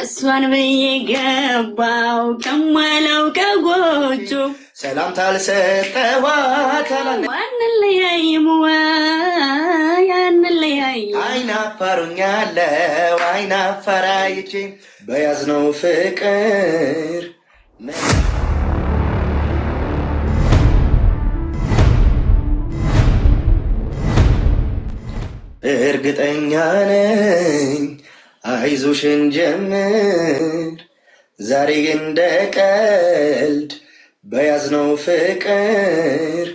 እሷን ብዬ ገባው ከማለው ከጎጆ ሰላም ታልሰጠዋት አንለያይም ወይ አንለያይም አይናፋሩኛለው አይናፋራይቼ በያዝነው ፍቅር እርግጠኛ ነኝ አይዞሽን ጀምር ዛሬ እንደ ቀልድ በያዝነው ፍቅር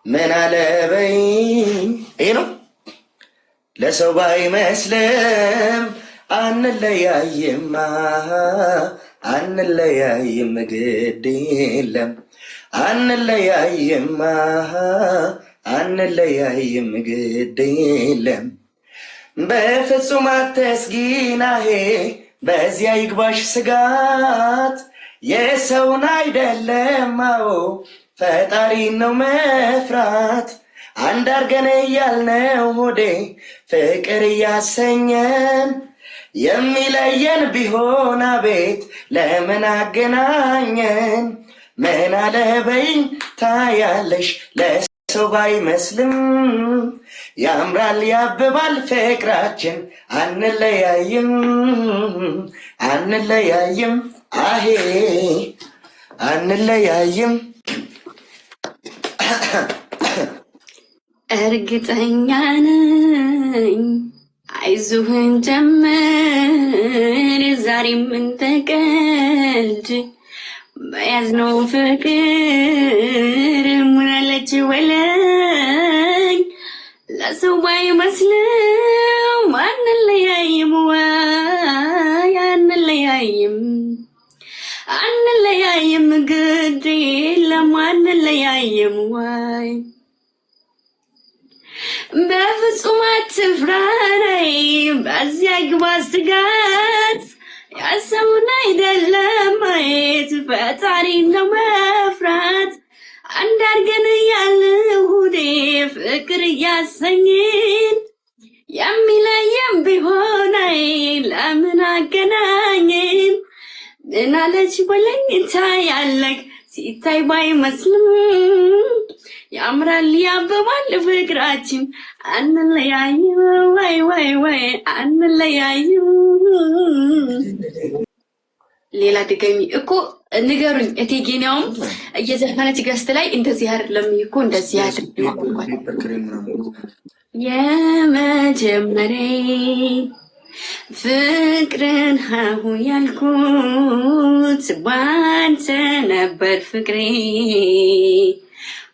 ምን አለበይኝ። ይሄ ነው ለሰው ባይመስልም አንለያይማ አንለያይም ግድ የለም አንለያይማ አንለያይም ግድ የለም በፍጹም አትስጊናሄ በዚያ ይግባሽ ስጋት የሰውን አይደለም አዎ ፈጣሪ ነው መፍራት አንድ አርገን እያልነው ሆዴ ፍቅር እያሰኘን የሚለየን ቢሆን አቤት ለምን አገናኘን ምን አለበይኝ ታያለሽ ለሰው ባይመስልም ያምራል ያብባል ፍቅራችን አንለያይም አንለያይም አሄ አንለያይም እርግጠኛ ነኝ አይዞህን ጀምር ዛሬም እንደ ቀልድ በያዝነው ፍቅር ሙናለች ወለኝ ለሰው ባይመስልም አንለያይም ወይ አንለያይም አንለያይም ግድ የለም አንለያይም ወይ በፍጹም አትፍራራይ በዚያ ግባ ስጋት ያሰውን አይደለም ማየት ፈጣሪ ነው መፍራት አንድ አርገን ያለው ሁዴ ፍቅር እያሰኝን የሚለየም ቢሆን አይ ለምን አገናኝን ምናለች በለኝ ታያለክ ሲታይ ባይመስልም ያምራል ያብባል ፍቅራችን አንለያይም ወይ ወይ ወይ አንለያይም። ሌላ ድገሚ እኮ ንገሩኝ እቴጌኔውም እየዘፈነች ገስት ላይ እንደዚህ አይደለም እኮ እንደዚህ አይደለም የመጀመሪያ ፍቅርን ሀሁ ያልኩት ባንተ ነበር ፍቅሬ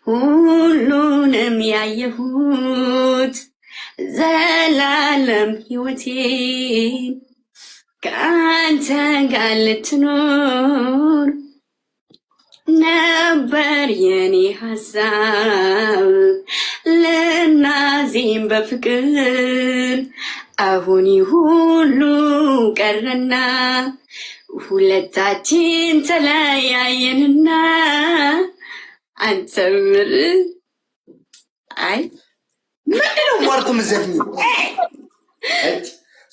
ሁሉንም ያየሁት ዘላለም ሕይወቴ ከአንተ ጋር ልትኖር ነበር የኔ ሀሳብ ልናዜም በፍቅር አሁን ሁሉ ቀረና ሁለታችን ተለያየንና አንተምር አይ ምንድነው ሟርቱ ምዘፍኝ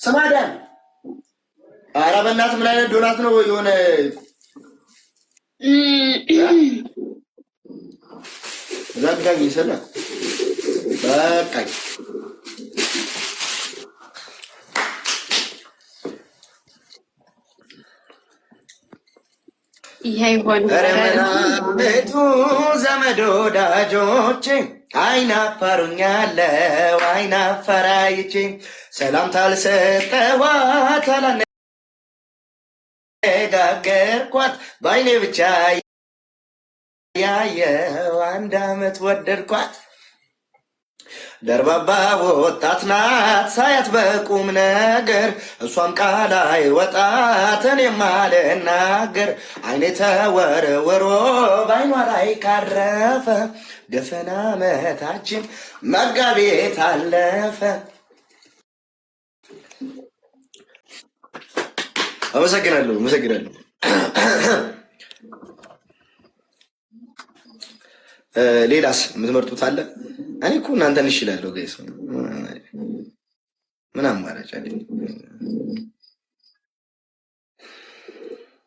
ሰማዳን ኧረ በእናትህ ምን አይነት ዶናት ነው የሆነ ዘጋኝ ይሰላ በቃኝ ይሄ ይሆን ረመናቱ ዘመድ ወዳጆቼ አይናፋሩኛለው አይናፋራይቼ ሰላም ታልሰጠዋት አላነጋገርኳት ባይኔ ብቻ ያየው አንድ አመት ወደድኳት ደርባባ ወጣት ናት ሳያት በቁም ነገር እሷም ቃል አይወጣት እኔም አልናገር አይኔ ተወርውሮ ባይኗ ላይ ካረፈ ደፈና ዓመታችን መጋቢት አለፈ። አመሰግናለሁ። ሌላስ የምትመርጡት አለ? እኔ እኮ እናንተን እሽላለሁ ጋይስ። ምን አማራጭ አለኝ?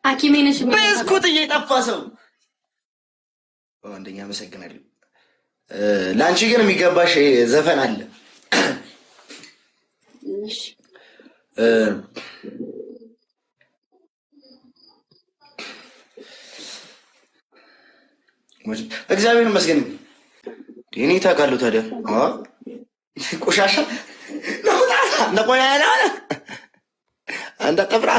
ሐኪሜ ነሽ በስኩት እየጠፋ ሰው አንደኛ አመሰግናለሁ። ላንቺ ግን የሚገባሽ ዘፈን አለ። እሺ እግዚአብሔር ይመስገን። እኔ ታውቃለሁ ታዲያ ቆሻሻ ነቆያ አንተ ቀብራ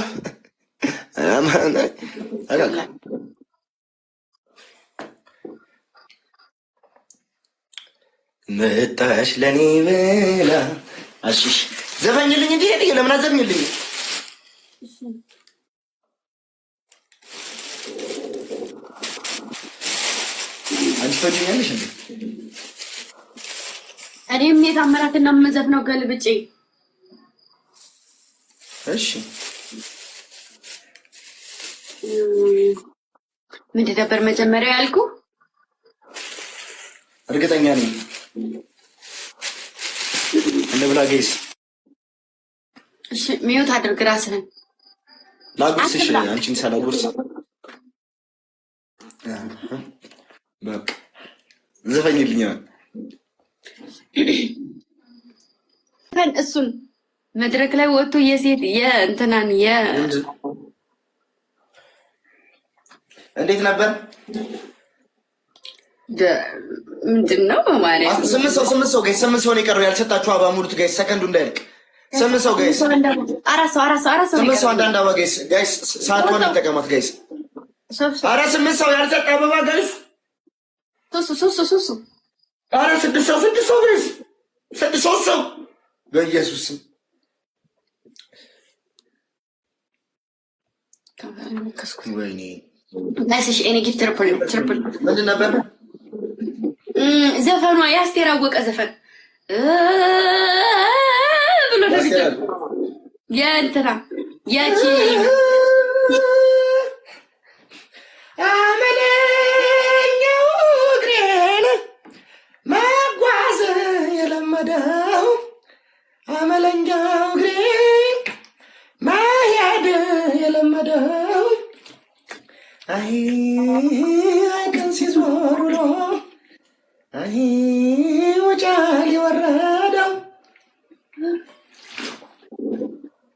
መጣሽ ለኔ ብላ አሽሽ ዘፈኝልኝ እንጂ ሄድ ለምን አዘፍኝልኝ? አንቺ ትወጂኛለሽ እንዴ? እኔም የታምራትና የምዘፍነው ገልብጬ። እሺ ምንድን ነበር መጀመሪያ ያልኩ? እርግጠኛ ነኝ እንደ ብላ ገይስ። እሺ ሚዩት አድርግ ራስህን። ላጉርስሽ አንቺን ሳላጉርስ በቃ ዘፈኝልኝ። እሱን መድረክ ላይ ወጥቶ የሴት የእንትናን እንዴት ነበር? ምንድን ነው በማርያም ስምንት ሰው ጋይስ፣ 8 ሰው ነው የቀረው ያልሰጣችሁ አበባ ሙሉት ጋይስ፣ ሰከንዱ እንዳይልቅ 8 ሰው ጋይስ፣ 8 ሰው አንዳንድ አበባ ጋይስ፣ ሰዓቷን እንጠቀማት ጋይስ። ኧረ 8 ሰው ያልሰጠ አበባ ጋይስ፣ ሶስት ኧረ 6 ሰው ጋይስ፣ 3 ሰው በኢየሱስ ስም ወይኔ ናይስሽ እኔ ጊፍት ትርፕል ምንድን ነበር ዘፈኗ? የአስቴር አወቀ ዘፈን ብሎ ለብቻ የእንትና ያቺ አመለኛው እግሬን መጓዝ የለመደው አመለኛው እግሬን መሄድ የለመደው አይ ቀን ሲዞር ውሎ አይ ወጫል የወረደው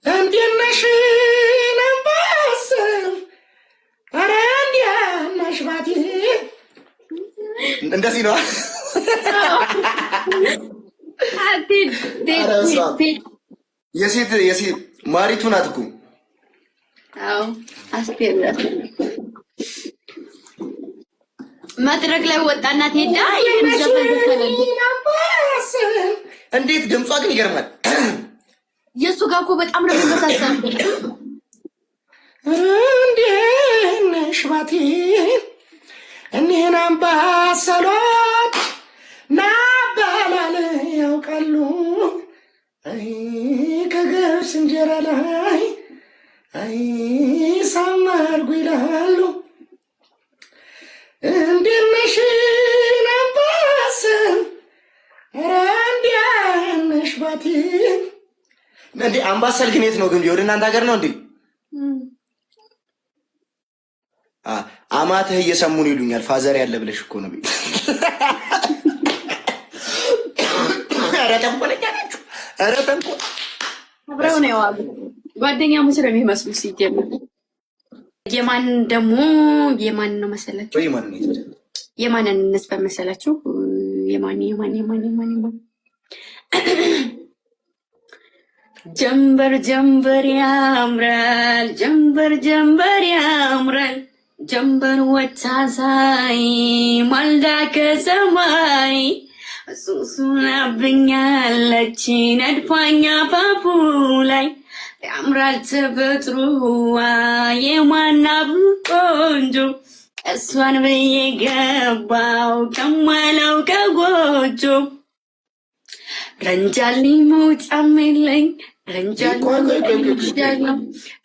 እንዴት ነሽ ነባስ ኧረ እንዴት ነሽ ባቲ እንደዚህ ነው። የሴት ማሪቱ ናት እኮ። አዎ አስቴር መድረክ ላይ ወጣና ሄዳ እንዴት ድምጿ ግን ይገርማል። የእሱ ጋር እኮ በጣም ነው የሚመሳሰል። እንዴት ነሽ ባቲ እኒህን አምባሰሎች ናበላል ያውቃሉ አይ ከገብስ እንጀራ ላይ አይ ሳማርጉ ይላሉ። እንዴት ነሽ አምባሰል ኧረ እንዴት ነሽ ባቲ። እንዴ አምባሰል ግን የት ነው ግን? ወደ እናንተ ሀገር ነው እንዴ? አማትህ እየሰሙን ይሉኛል። ፋዘር ያለ ብለሽ እኮ ነው ቤት። ኧረ ተንኮለኛ ናችሁ። ኧረ ተንኮል አብረው ነው ያዋሉ ጓደኛሞች ነው የሚመስሉ ሲጀምር። የማን ደግሞ የማን ነው መሰላችሁ? የማንን እንስበ መሰላችሁ? የማን ጀንበር ጀንበር ያምራል፣ ጀንበር ጀንበር ያምራል፣ ጀንበር ወታሳይ ማልዳ ከሰማይ ሱሱናብኛለች ነድፋኛ ፋፉ ላይ ያምራል ተፈጥሮዋ የማናብ ቆንጆ እሷን ብዬ ገባው ከማለው ከጎጆ ረንጃሊ መውጫም የለኝ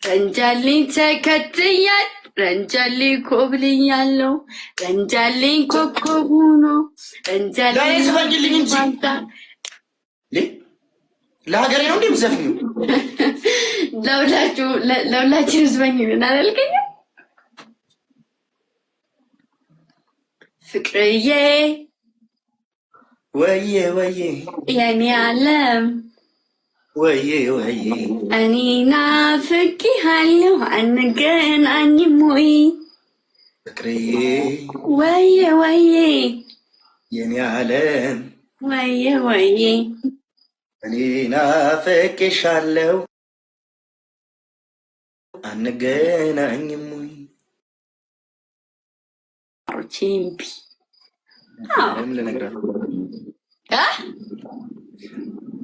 ረንጃሊ ተከትያት ረንጃሊ ኮብልያለው ረንጃሊ ኮከብ ሆኖ ረንጃሊ ለሀገሬ ነው እንደምዘፍኝ ለሁላችሁ ህዝበኝ እናላልከኝ ፍቅርዬ ወዬ ወዬ የኔ ዓለም ወዬ ወዬ እኔ ናፍቄሃለሁ አንገናኝም ወይ ፍቅርዬ ወዬ ወዬ የኔ ዓለም ወዬ ወዬ እኔ ናፍቄሻለሁ አንገናኝም ወይ ቺምፒ ለምን ልነግራቸው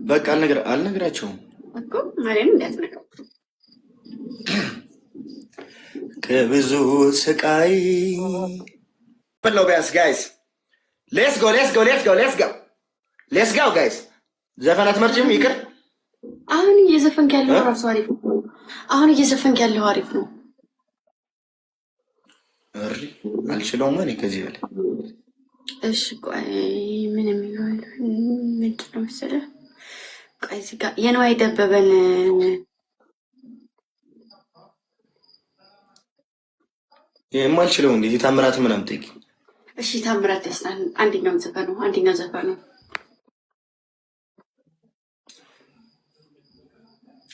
በቃ አልነግራቸውም እኮ ማርያም እንዳትነግረው ከብዙ ስቃይ በለው ቢያንስ ጋይስ ሌትስ ጎ ጋይስ ዘፈናት መርጭም ይቅር አሁን እየዘፈንክ ያለው ራሱ አሪፍ ነው አሁን እየዘፈንክ ያለው አሪፍ ነው እሪ አልችለውም እኔ ከዚህ በላይ እሺ ቆይ ምን የሚለው ምንድን ነው መሰለህ ቆይ እዚህ ጋር የነዋይ ደበበን የማልችለው እንዴ የታምራት ምናምን ጠይቂ እሺ ታምራት ደስታን አንደኛው ዘፈኑ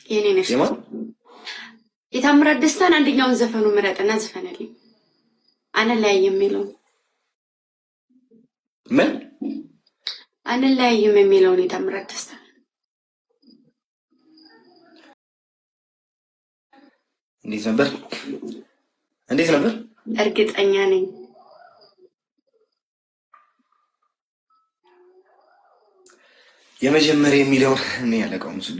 የኔ ነሽ የታምራት ደስታን አንደኛውን ዘፈኑ ምረጥና ዘፈነልኝ አንለያይም የሚለው ምን አንለያይም የሚለውን የታምራት ደስታ እንዴት ነበር እርግጠኛ ነኝ የመጀመሪያ የሚለውን እኔ ያለቀው ምስሉ